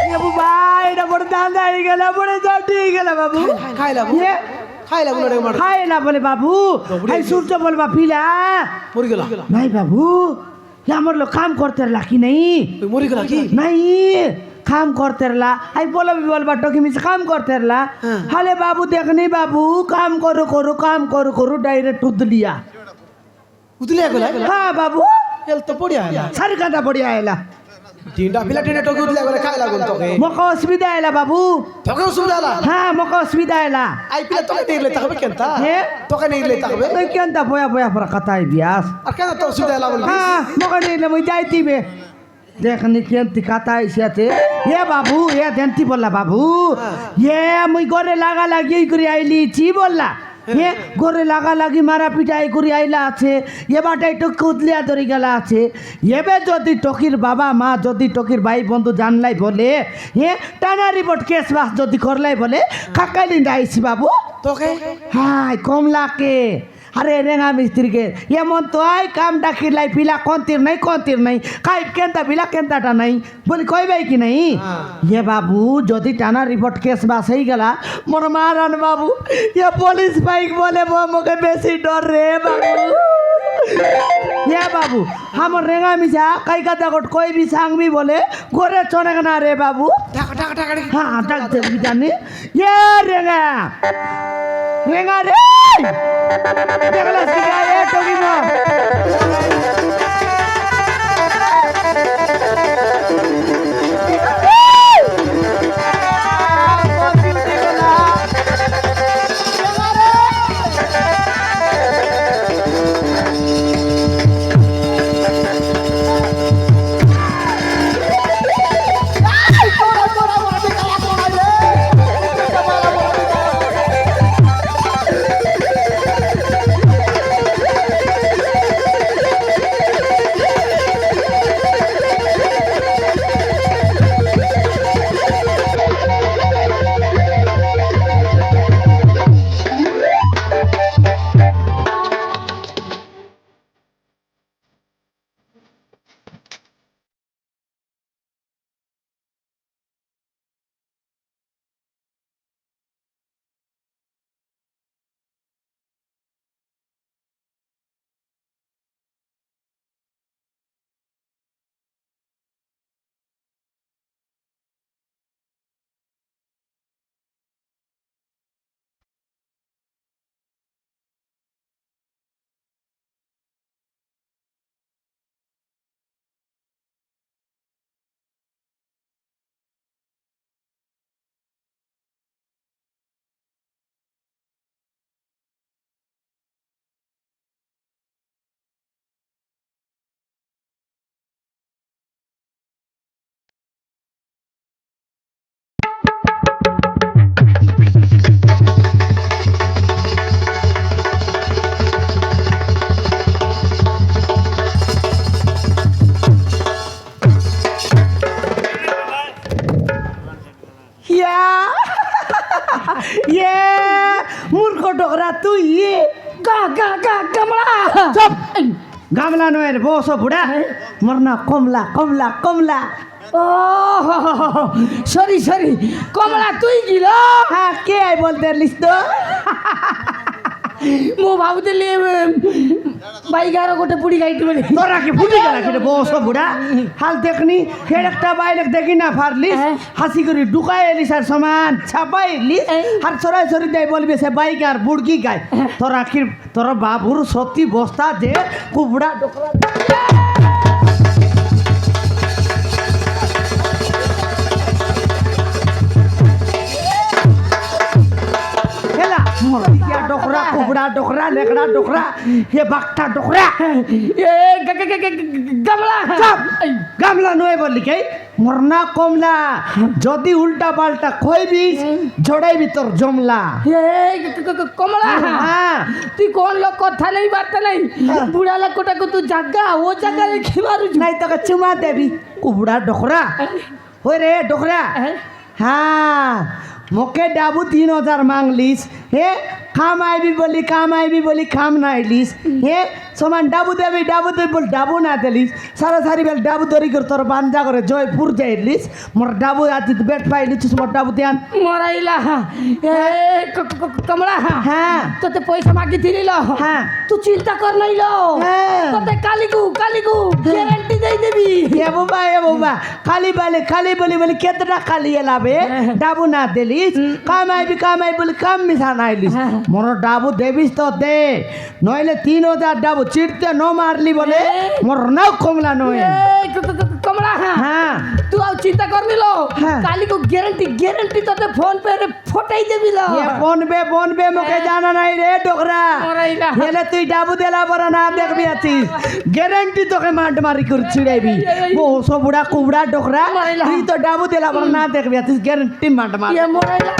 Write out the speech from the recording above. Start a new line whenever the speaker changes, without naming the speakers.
বাবু ভাই এটা বড় দান্দা হয়ে গেল বড় জটি হয়ে গেল বাবু খাইলা বলে বাবু এই সূর্য বলবা পিলা
মরি গেল
নাই বাবু আমার লোক কাম করতে লাকি নাই
মরি গেল কি
নাই काम करते रला आई बोला भी बोल बाटो कि मिस काम करते रला हाले बाबू देखने बाबू काम करो डायरेक्ट उदलिया
गला
हाँ बाबू
एल तो बढ़िया है
सारी कांदा बढ़िया आयला
तीनटा पिला टेने टोके उदलिया गला खायला गोल तोके
मका असुविधा आयला बाबू
तोके असुविधा आला
हाँ मका असुविधा आयला
आई पिला तोके नहीं लेता हबे केनता
हे
तोके नहीं लेता हबे
तो केनता बोया पर कथा है बियास
और केना तो असुविधा आला बोल
हाँ मका नहीं ले मैं जाती बे देखने केंती खाता ऐसे थे ये बाबू ये देंती बोला बाबू ये मुई गोरे लागा लगी करी आईली ची बोला ये गोरे लागा लगी मारा पिटाई करी आईला আছে ये बाटे तो কুদলিয়া ধরে গেলা আছে এবে যদি টকির বাবা মা যদি টকির ভাই বন্ধু জানলাই বলে এ টানা রিপোর্ট কেস বাস যদি করলাই বলে কাকাইলি আইছি বাবু
তোকে
হাই কমলাকে अरे रेंगा मिस्त्री के ये मन तो आई काम डाकी लाई पिला कौन तीर नहीं काई केंता पिला केंता टा नहीं बोली कोई भाई की नहीं ये बाबू जदि टाना रिपोर्ट केस बास ही गला मोर मारन बाबू ये पुलिस बाइक बोले वो मुके बेसी डर रे बाबू ये बाबू हम रेंगा मिसा कई का दागट कोई भी सांग भी बोले गोरे चोने ना रे बाबू हाँ डाक दे भी जाने ये रेंगा रे देखला सिगा ये टोगी मो ये मूर्ख डोकरा तू ये गमला चुप गमला नो रे बोसो बुढ़ा मरना कमला
ओह सॉरी कमला तुई गिल
हाँ के आई बोलते लिस्ट दो
मो भाबुतली বাইগার গোটে পুড়ি গাইতে বলে
তোরা কি ফুটি গেল কেটে বসো বুড়া হাল দেখনি হেড একটা বাইলেক দেখি না ফারলিস হাসি করে ঢুকাই এলিস আর সমান ছাপাই এলিস আর সরাই সরি দেয় বলবে সে বাইক আর বুড়কি গায় তোরা কি তোর বাবুর সত্যি বস্তা যে কুবড়া ডোকরা डोकरा कुबड़ा डोकरा लेकड़ा डोकरा ये बक्ता डोकरा
ये गमला
गमला नोए बोली के मरना कमला जदि उल्टा पाल्टा खोई भी जोड़ाई भी तोर जमला
ये कमला
हाँ
तू कौन लोग कथा नहीं बात नहीं बुढ़ा लोग कोटा को तू जगह वो जगह लिखी मारू
नहीं तो चुमा देवी कुबड़ा डोकरा हो रे डोकरा हाँ मोके डाबू 3000 मांगलिस हे কাম আইবি বলি কাম না আইলিস হে সমান ডাবু দেবি বল ডাবু না দিলিস সারা সারি বেল ডাবু দরি করে তোর বান্ধা করে জয়পুর যাইলিস মোর ডাবু আজ বেট পাইলিস মোর ডাবু দেন
মরাইলা এ কমলা
হ্যাঁ
তোতে পয়সা মাগি দিলিল
হ্যাঁ
তুই চিন্তা কর নাইল
হ্যাঁ
তোতে কালিগু গ্যারান্টি দেই দেবি
এ বাবা খালি বলি কেতটা খালি এলাবে ডাবু না দিলিস কাম আইবি বলি কাম মিশা নাইলিস মোর ডাবু দেবিস তো দে নইলে 3000 ডাবু চিড়তে ন মারলি বলে মোর নাও কমলা নয়
কমলা
হ্যাঁ
তুই আর চিন্তা কর নিল
হ্যাঁ।
কালিগু গ্যারান্টি তোতে ফোন পে রে ফটাই দেবিল
এ বনবে মুখে জানা নাই রে ডোকরা
মরাইলা
হেলে তুই ডাবু দেলা বড় না দেখবি আছিস গ্যারান্টি তোকে মাঠ মারি করে ছিড়াইবি ও সবুড়া কুবড়া ডোকরা
মারিলা।
তুই তো ডাবু দেলা বড় না দেখবি আছিস গ্যারান্টি মাঠ মারি
এ মরাইলা